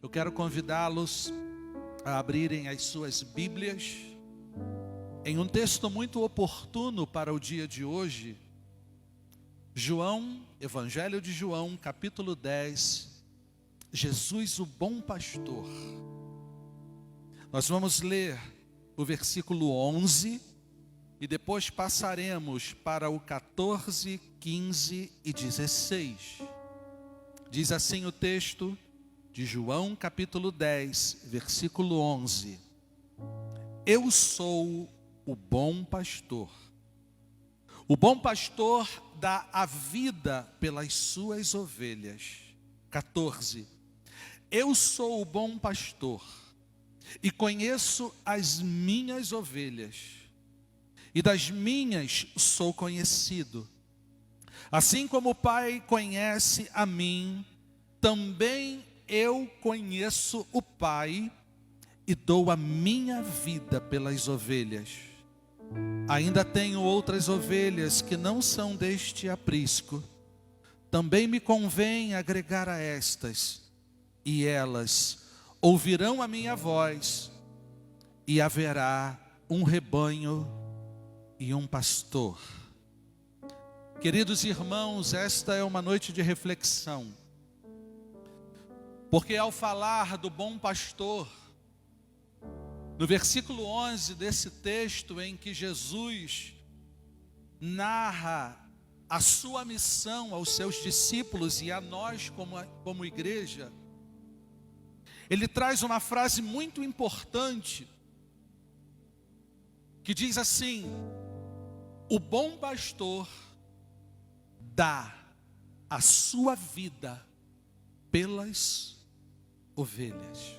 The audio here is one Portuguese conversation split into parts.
Eu quero convidá-los a abrirem as suas Bíblias em um texto muito oportuno para o dia de hoje. Evangelho de João, capítulo 10, Jesus o bom pastor. Nós vamos ler o versículo 11 e depois passaremos para o 14, 15 e 16. Diz assim o texto de João, capítulo 10, versículo 11. Eu sou o bom pastor. O bom pastor dá a vida pelas suas ovelhas. 14. Eu sou o bom pastor e conheço as minhas ovelhas, e das minhas sou conhecido. Assim como o Pai conhece a mim, também eu conheço o Pai e dou a minha vida pelas ovelhas. Ainda tenho outras ovelhas que não são deste aprisco. Também me convém agregar a estas, e elas ouvirão a minha voz, e haverá um rebanho e um pastor. Queridos irmãos, esta é uma noite de reflexão. Porque ao falar do bom pastor, no versículo 11 desse texto em que Jesus narra a sua missão aos seus discípulos e a nós como igreja, ele traz uma frase muito importante, que diz assim: o bom pastor dá a sua vida pelas ovelhas.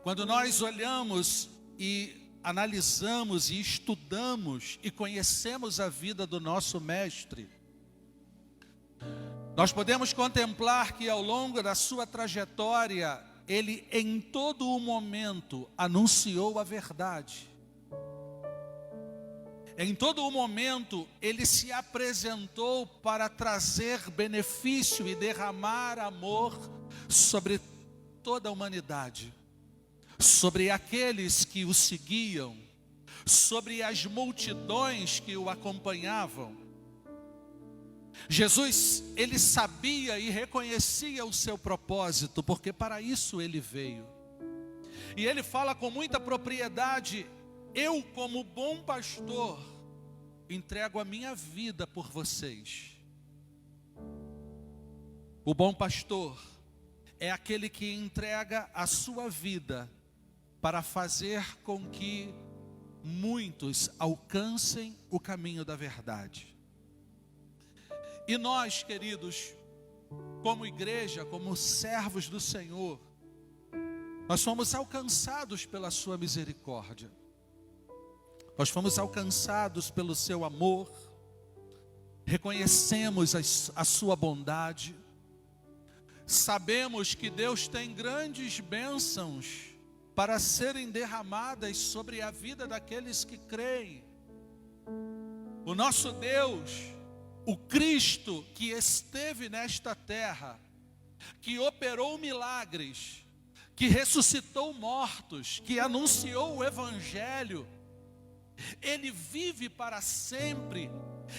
Quando nós olhamos e analisamos e estudamos e conhecemos a vida do nosso mestre, nós podemos contemplar que ao longo da sua trajetória, ele em todo o momento anunciou a verdade. Em todo o momento, ele se apresentou para trazer benefício e derramar amor sobre toda a humanidade, sobre aqueles que o seguiam, sobre as multidões que o acompanhavam. Jesus, ele sabia e reconhecia o seu propósito, porque para isso ele veio. E ele fala com muita propriedade: eu, como bom pastor, entrego a minha vida por vocês. O bom pastor é aquele que entrega a sua vida para fazer com que muitos alcancem o caminho da verdade. E nós, queridos, como igreja, como servos do Senhor, nós fomos alcançados pela sua misericórdia. Nós fomos alcançados pelo seu amor, reconhecemos a sua bondade, sabemos que Deus tem grandes bênçãos para serem derramadas sobre a vida daqueles que creem. O nosso Deus, o Cristo que esteve nesta terra, que operou milagres, que ressuscitou mortos, que anunciou o Evangelho, ele vive para sempre,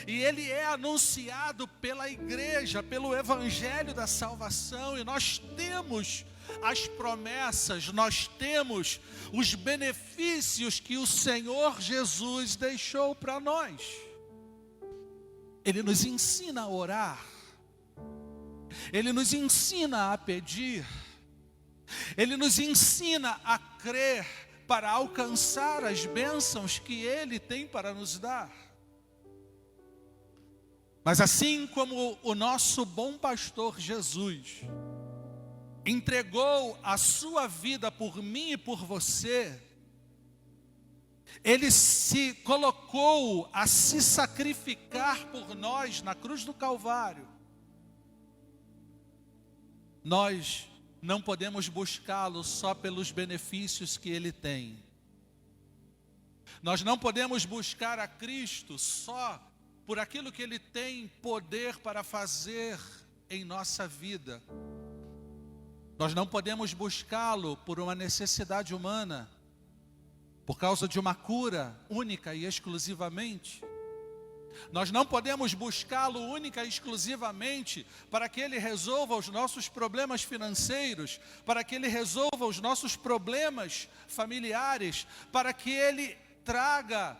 e ele é anunciado pela igreja, pelo Evangelho da salvação, e nós temos as promessas, nós temos os benefícios que o Senhor Jesus deixou para nós. Ele nos ensina a orar, ele nos ensina a pedir, ele nos ensina a crer para alcançar as bênçãos que ele tem para nos dar. Mas assim como o nosso bom pastor Jesus entregou a sua vida por mim e por você, ele se colocou a se sacrificar por nós na cruz do Calvário. Nós não podemos buscá-lo só pelos benefícios que ele tem. Nós não podemos buscar a Cristo só por aquilo que ele tem poder para fazer em nossa vida. Nós não podemos buscá-lo por uma necessidade humana, por causa de uma cura única e exclusivamente. Nós não podemos buscá-lo única e exclusivamente para que Ele resolva os nossos problemas financeiros, para que Ele resolva os nossos problemas familiares, para que Ele traga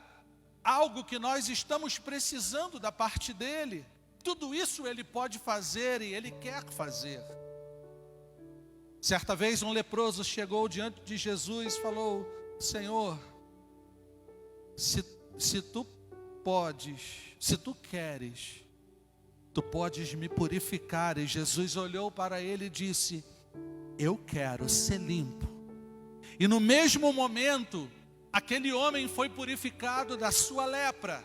algo que nós estamos precisando da parte dEle. Tudo isso Ele pode fazer e Ele quer fazer. Certa vez um leproso chegou diante de Jesus e falou: Senhor, se tu podes, se tu queres, tu podes me purificar. E Jesus olhou para ele e disse: eu quero ser limpo. E no mesmo momento, aquele homem foi purificado da sua lepra.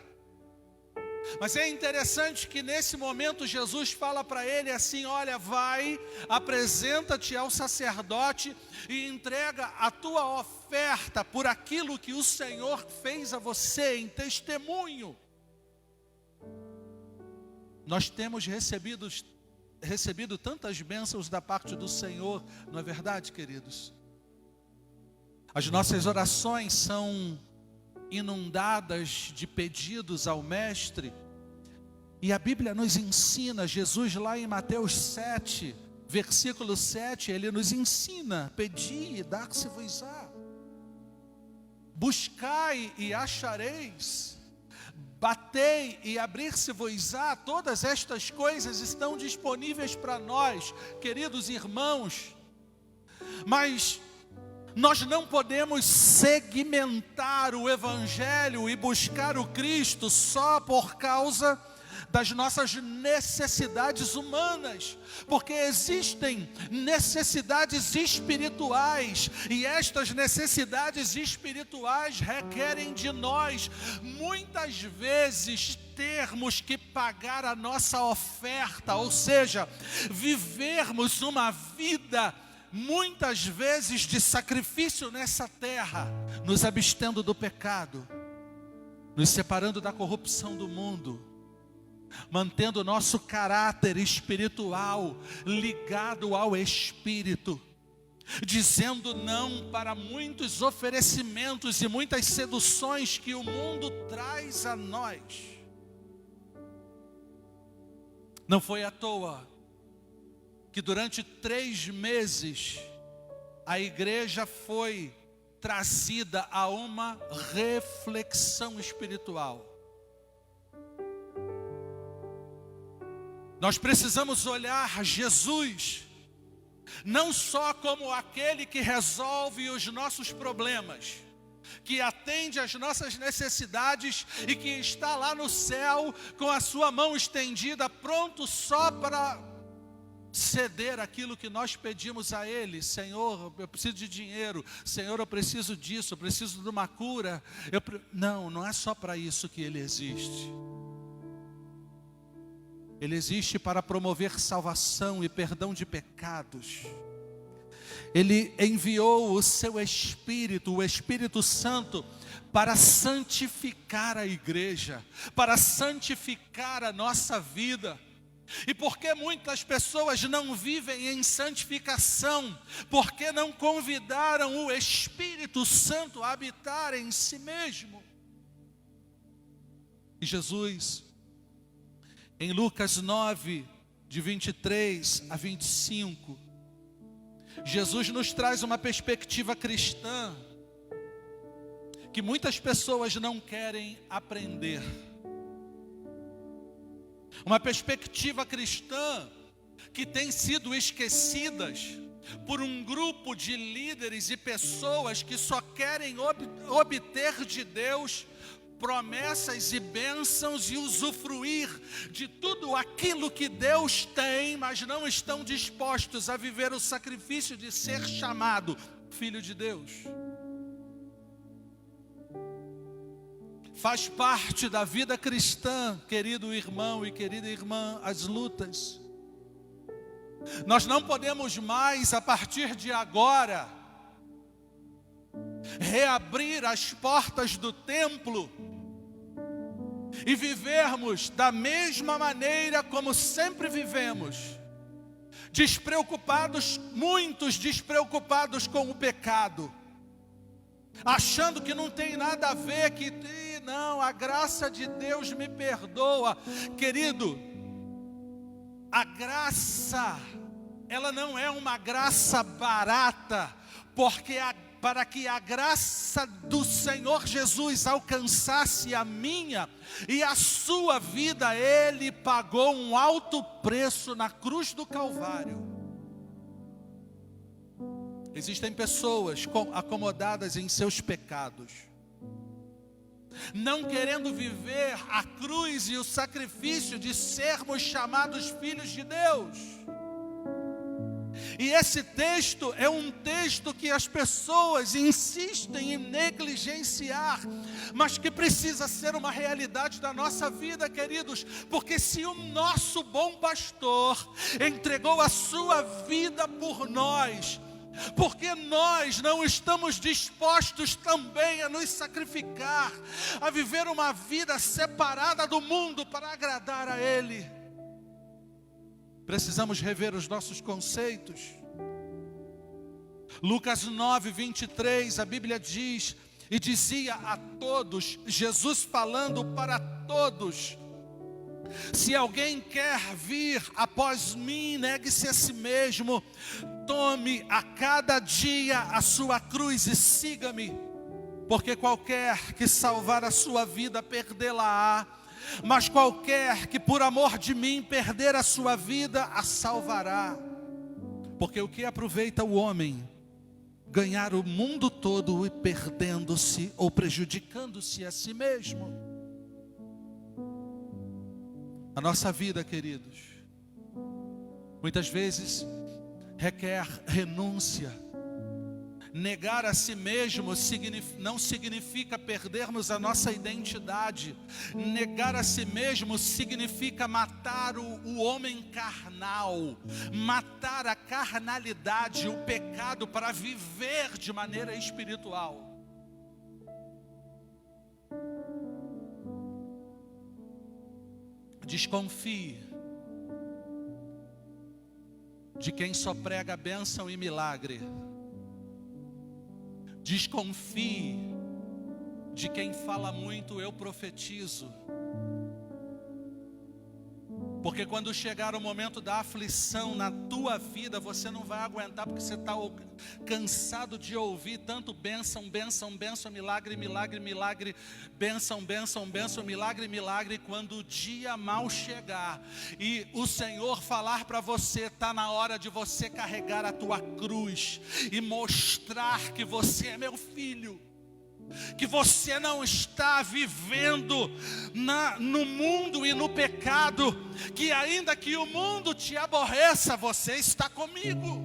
Mas é interessante que nesse momento Jesus fala para ele assim: olha, vai, apresenta-te ao sacerdote e entrega a tua oferta por aquilo que o Senhor fez a você em testemunho. Nós temos recebido tantas bênçãos da parte do Senhor, não é verdade, queridos? As nossas orações são inundadas de pedidos ao Mestre, e a Bíblia nos ensina, Jesus lá em Mateus 7, versículo 7, Ele nos ensina: pedi e dar-se-vos-á, buscai e achareis, batei e abrir-se-vos-á. Todas estas coisas estão disponíveis para nós, queridos irmãos, mas nós não podemos segmentar o Evangelho e buscar o Cristo só por causa das nossas necessidades humanas, porque existem necessidades espirituais, e estas necessidades espirituais requerem de nós, muitas vezes, termos que pagar a nossa oferta, ou seja, vivermos uma vida muitas vezes de sacrifício nessa terra, nos abstendo do pecado, nos separando da corrupção do mundo, mantendo o nosso caráter espiritual ligado ao Espírito, dizendo não para muitos oferecimentos e muitas seduções que o mundo traz a nós. Não foi à toa que durante 3 meses a igreja foi trazida a uma reflexão espiritual. Nós precisamos olhar Jesus não só como aquele que resolve os nossos problemas, que atende às nossas necessidades e que está lá no céu com a sua mão estendida, pronto só para ceder aquilo que nós pedimos a Ele. Senhor, eu preciso de dinheiro. Senhor, eu preciso disso, eu preciso de uma cura. Não é só para isso que Ele existe. Ele existe para promover salvação e perdão de pecados. Ele enviou o seu Espírito, o Espírito Santo, para santificar a igreja, para santificar a nossa vida. E porque muitas pessoas não vivem em santificação? Porque não convidaram o Espírito Santo a habitar em si mesmo. E Jesus, em Lucas 9, de 23 a 25, Jesus nos traz uma perspectiva cristã que muitas pessoas não querem aprender. Uma perspectiva cristã que tem sido esquecidas por um grupo de líderes e pessoas que só querem obter de Deus promessas e bênçãos e usufruir de tudo aquilo que Deus tem, mas não estão dispostos a viver o sacrifício de ser chamado filho de Deus. Faz parte da vida cristã, querido irmão e querida irmã, as lutas. Nós não podemos mais, a partir de agora, reabrir as portas do templo e vivermos da mesma maneira como sempre vivemos, despreocupados, muitos despreocupados com o pecado, achando que não tem nada a ver, que não, a graça de Deus me perdoa. Querido, a graça, ela não é uma graça barata, porque para que a graça do Senhor Jesus alcançasse a minha e a sua vida, Ele pagou um alto preço na cruz do Calvário. Existem pessoas acomodadas em seus pecados, não querendo viver a cruz e o sacrifício de sermos chamados filhos de Deus. E esse texto é um texto que as pessoas insistem em negligenciar, mas que precisa ser uma realidade da nossa vida, queridos, porque se o nosso bom pastor entregou a sua vida por nós, porque nós não estamos dispostos também a nos sacrificar, a viver uma vida separada do mundo para agradar a Ele? Precisamos rever os nossos conceitos. Lucas 9, 23, a Bíblia diz: e dizia a todos, Jesus falando para todos: se alguém quer vir após mim, negue-se a si mesmo, tome a cada dia a sua cruz e siga-me, porque qualquer que salvar a sua vida, perdê-la-á, mas qualquer que por amor de mim perder a sua vida, a salvará. Porque o que aproveita o homem ganhar o mundo todo e perdendo-se ou prejudicando-se a si mesmo? A nossa vida, queridos, muitas vezes requer renúncia. Negar a si mesmo não significa perdermos a nossa identidade. Negar a si mesmo significa matar o homem carnal, matar a carnalidade, o pecado, para viver de maneira espiritual. Desconfie de quem só prega bênção e milagre. Desconfie de quem fala muito, eu profetizo. Porque quando chegar o momento da aflição na tua vida, você não vai aguentar, porque você está cansado de ouvir tanto bênção, bênção, bênção, milagre, milagre, milagre, bênção, bênção, bênção, milagre, milagre. Quando o dia mal chegar e o Senhor falar para você, está na hora de você carregar a tua cruz e mostrar que você é meu filho, que você não está vivendo no mundo e no pecado, que ainda que o mundo te aborreça, você está comigo.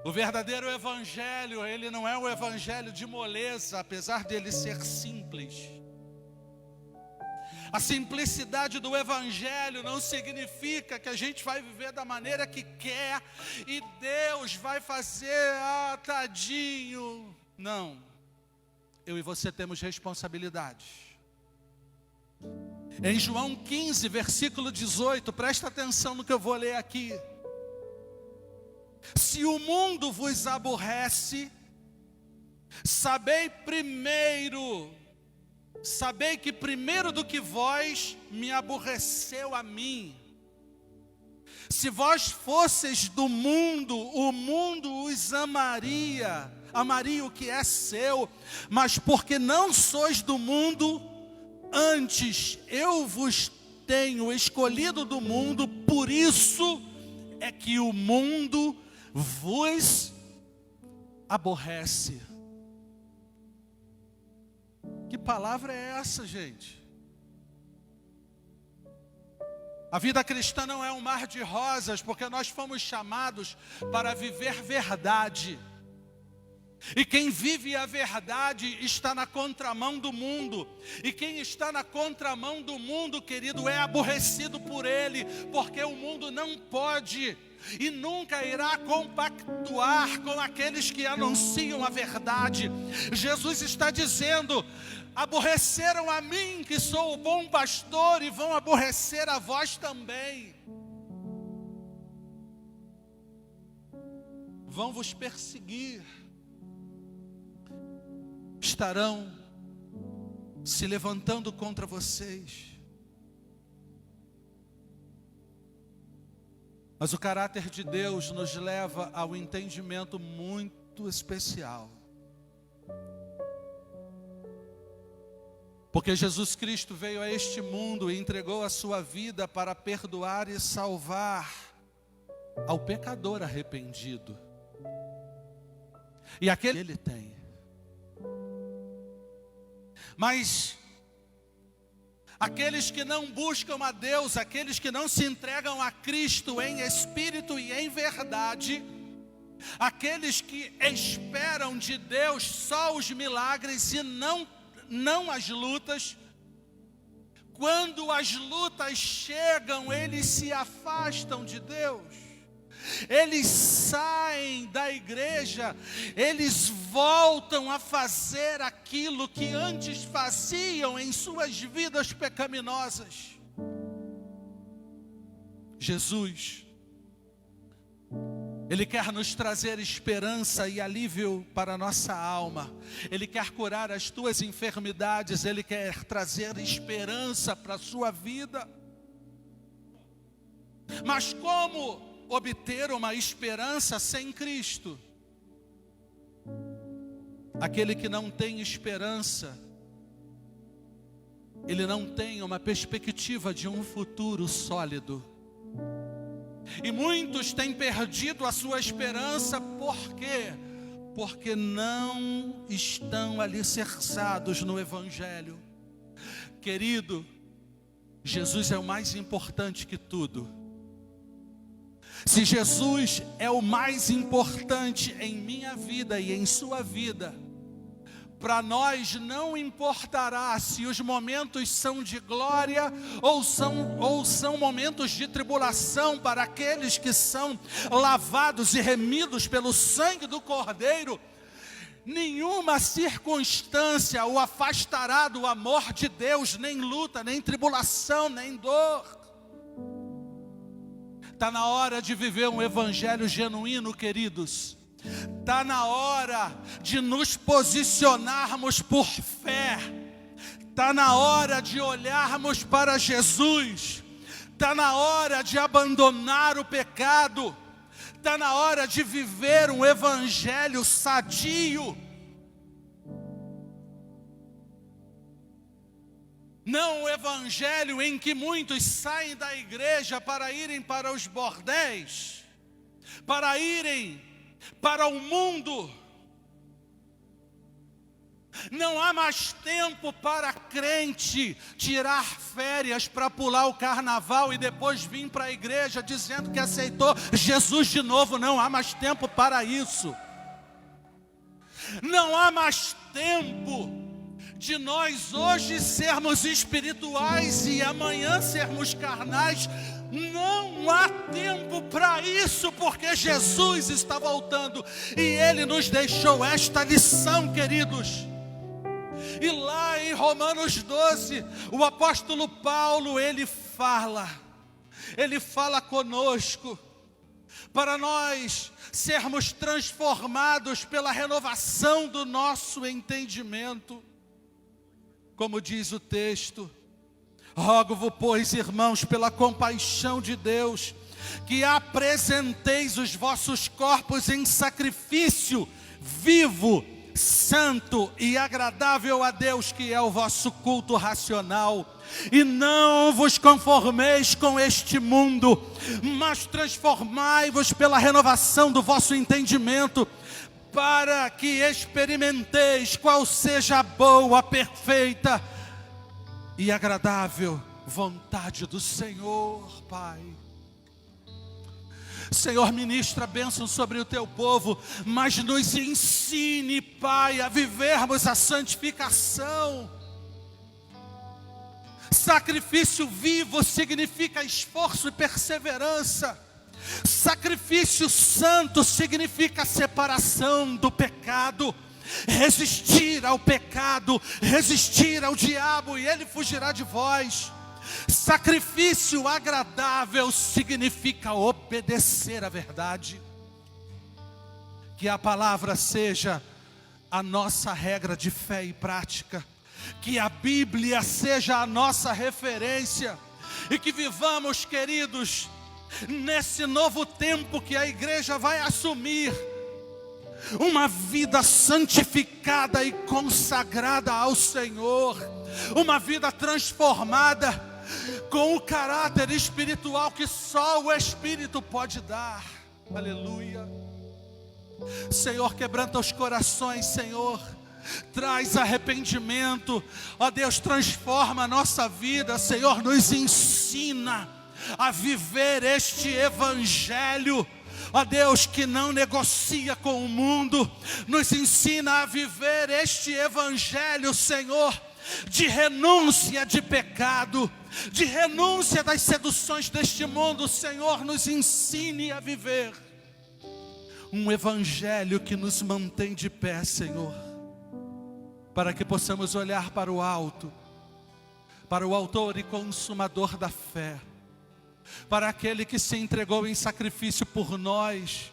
O verdadeiro evangelho, ele não é o evangelho de moleza, apesar dele ser simples. A simplicidade do evangelho não significa que a gente vai viver da maneira que quer e Deus vai fazer, tadinho. Não. Eu e você temos responsabilidades. Em João 15, versículo 18, presta atenção no que eu vou ler aqui. Se o mundo vos aborrece, sabei que primeiro do que vós me aborreceu a mim. Se vós fosseis do mundo, o mundo os amaria o que é seu, mas porque não sois do mundo, antes eu vos tenho escolhido do mundo, por isso é que o mundo vos aborrece. Que palavra é essa, gente? A vida cristã não é um mar de rosas, porque nós fomos chamados para viver verdade. E quem vive a verdade está na contramão do mundo. E quem está na contramão do mundo, querido, é aborrecido por ele, porque o mundo não pode e nunca irá compactuar com aqueles que anunciam a verdade. Jesus está dizendo: aborreceram a mim, que sou o bom pastor, e vão aborrecer a vós também. Vão vos perseguir. Estarão se levantando contra vocês. Mas o caráter de Deus nos leva ao entendimento muito especial. Porque Jesus Cristo veio a este mundo e entregou a sua vida para perdoar e salvar ao pecador arrependido. E aquele ele tem. Mas aqueles que não buscam a Deus, aqueles que não se entregam a Cristo em espírito e em verdade, aqueles que esperam de Deus só os milagres e não as lutas, quando as lutas chegam, eles se afastam de Deus. Eles saem da igreja, eles voltam a fazer aquilo que antes faziam em suas vidas pecaminosas. Jesus, Ele quer nos trazer esperança e alívio para a nossa alma. Ele quer curar as tuas enfermidades, Ele quer trazer esperança para a sua vida. Mas como obter uma esperança sem Cristo? Aquele que não tem esperança, ele não tem uma perspectiva de um futuro sólido. E muitos têm perdido a sua esperança, por quê? Porque não estão alicerçados no Evangelho. Querido, Jesus é o mais importante que tudo. Se Jesus é o mais importante em minha vida e em sua vida, para nós não importará se os momentos são de glória ou são momentos de tribulação para aqueles que são lavados e remidos pelo sangue do Cordeiro. Nenhuma circunstância o afastará do amor de Deus, nem luta, nem tribulação, nem dor. Está na hora de viver um evangelho genuíno, queridos. Está na hora de nos posicionarmos por fé. Está na hora de olharmos para Jesus. Está na hora de abandonar o pecado. Está na hora de viver um evangelho sadio. Não o evangelho em que muitos saem da igreja para irem para os bordéis, para irem para o mundo. Não há mais tempo para crente tirar férias para pular o carnaval e depois vir para a igreja dizendo que aceitou Jesus de novo. Não há mais tempo para isso. Não há mais tempo de nós hoje sermos espirituais e amanhã sermos carnais. Não há tempo para isso, porque Jesus está voltando e Ele nos deixou esta lição, queridos. E lá em Romanos 12, o apóstolo Paulo, ele fala conosco, para nós sermos transformados pela renovação do nosso entendimento. Como diz o texto: rogo-vos, pois, irmãos, pela compaixão de Deus, que apresenteis os vossos corpos em sacrifício vivo, santo e agradável a Deus, que é o vosso culto racional. E não vos conformeis com este mundo, mas transformai-vos pela renovação do vosso entendimento, para que experimenteis qual seja a boa, perfeita e agradável vontade do Senhor. Pai, Senhor, ministra a bênção sobre o teu povo, mas nos ensine, Pai, a vivermos a santificação. Sacrifício vivo significa esforço e perseverança. Sacrifício santo significa separação do pecado. resistir ao pecado, resistir ao diabo, e ele fugirá de vós. Sacrifício agradável significa obedecer à verdade. Que a palavra seja a nossa regra de fé e prática, que a Bíblia seja a nossa referência, e que vivamos, queridos, nesse novo tempo que a igreja vai assumir, uma vida santificada e consagrada ao Senhor, uma vida transformada, com o caráter espiritual que só o Espírito pode dar. Aleluia. Senhor, quebranta os corações, Senhor, traz arrependimento, ó Deus, transforma a nossa vida, Senhor, nos ensina a viver este evangelho, ó Deus, que não negocia com o mundo. Nos ensina a viver este evangelho, Senhor, de renúncia de pecado, de renúncia das seduções deste mundo. Senhor, nos ensine a viver um evangelho que nos mantém de pé, Senhor, para que possamos olhar para o alto, para o autor e consumador da fé, para aquele que se entregou em sacrifício por nós,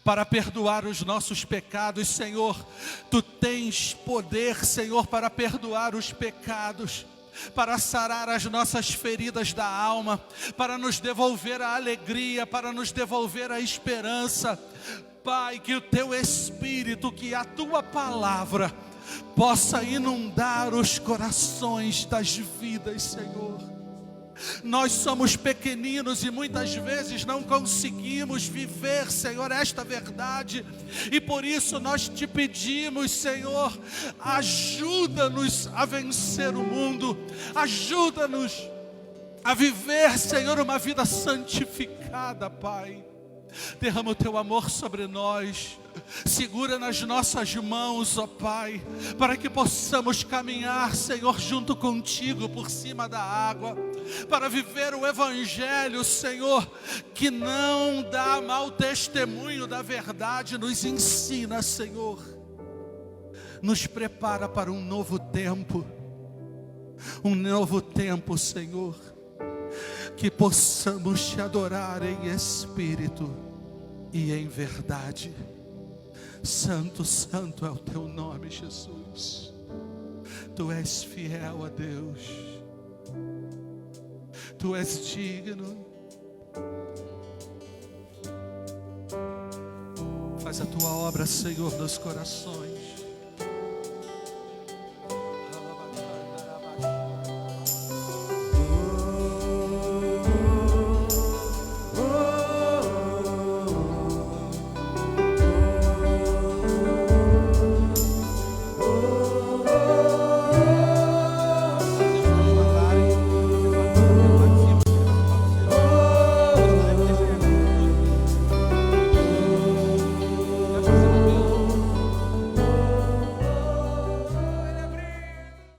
para perdoar os nossos pecados. Senhor, Tu tens poder, Senhor, para perdoar os pecados, para sarar as nossas feridas da alma, para nos devolver a alegria, para nos devolver a esperança. Pai, que o Teu Espírito, que a Tua palavra possa inundar os corações das vidas, Senhor. Nós somos pequeninos e muitas vezes não conseguimos viver, Senhor, esta verdade, e por isso nós Te pedimos, Senhor, ajuda-nos a vencer o mundo, ajuda-nos a viver, Senhor, uma vida santificada, Pai. Derrama o Teu amor sobre nós, segura nas nossas mãos, ó Pai, para que possamos caminhar, Senhor, junto contigo por cima da água, para viver o evangelho, Senhor, que não dá mau testemunho da verdade. Nos ensina, Senhor, nos prepara para um novo tempo, Senhor, que possamos Te adorar em espírito e em verdade. Santo, santo é o Teu nome, Jesus. Tu és fiel a Deus, Tu és digno. Faz a Tua obra, Senhor, nos corações.